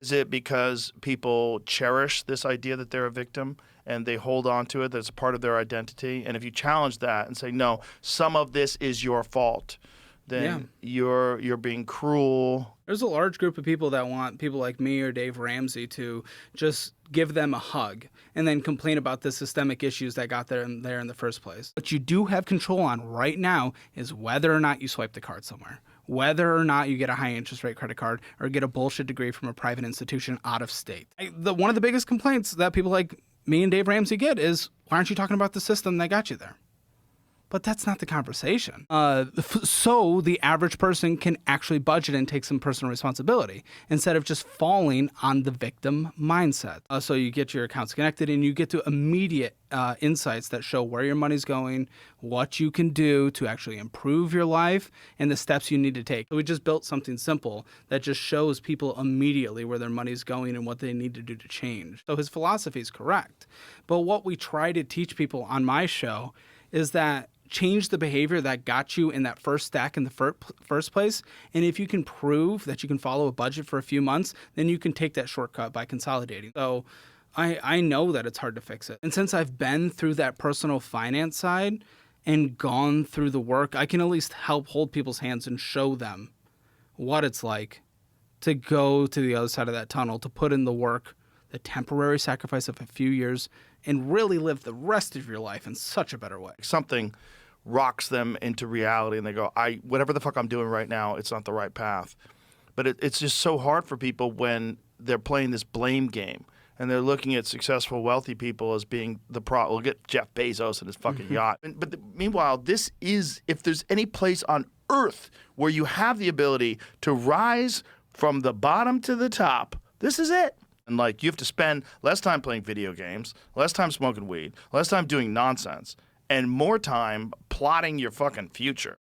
Is it because people cherish this idea that they're a victim and they hold on to it, that's a part of their identity? And if you challenge that and say, no, some of this is your fault, then you're being cruel. There's a large group of people that want people like me or Dave Ramsey to just give them a hug and then complain about the systemic issues that got them there in the first place. What you do have control on right now is whether or not you swipe the card somewhere, whether or not you get a high interest rate credit card or get a bullshit degree from a private institution out of state. One of the biggest complaints that people like me and Dave Ramsey get is, why aren't you talking about the system that got you there? But that's not the conversation. So the average person can actually budget and take some personal responsibility instead of just falling on the victim mindset. So you get your accounts connected and you get to immediate insights that show where your money's going, what you can do to actually improve your life, and the steps you need to take. So we just built something simple that just shows people immediately where their money's going and what they need to do to change. So his philosophy is correct. But what we try to teach people on my show is that change the behavior that got you in that first stack in the first place. And if you can prove that you can follow a budget for a few months, then you can take that shortcut by consolidating. So I know that it's hard to fix it. And since I've been through that personal finance side and gone through the work, I can at least help hold people's hands and show them what it's like to go to the other side of that tunnel, to put in the work, the temporary sacrifice of a few years, and really live the rest of your life in such a better way. Something rocks them into reality and they go, whatever the fuck I'm doing right now, it's not the right path. But it's just so hard for people when they're playing this blame game and they're looking at successful, wealthy people as being the problem. We'll get Jeff Bezos and his fucking yacht. Meanwhile, this is, if there's any place on earth where you have the ability to rise from the bottom to the top, this is it. And like, you have to spend less time playing video games, less time smoking weed, less time doing nonsense, and more time plotting your fucking future.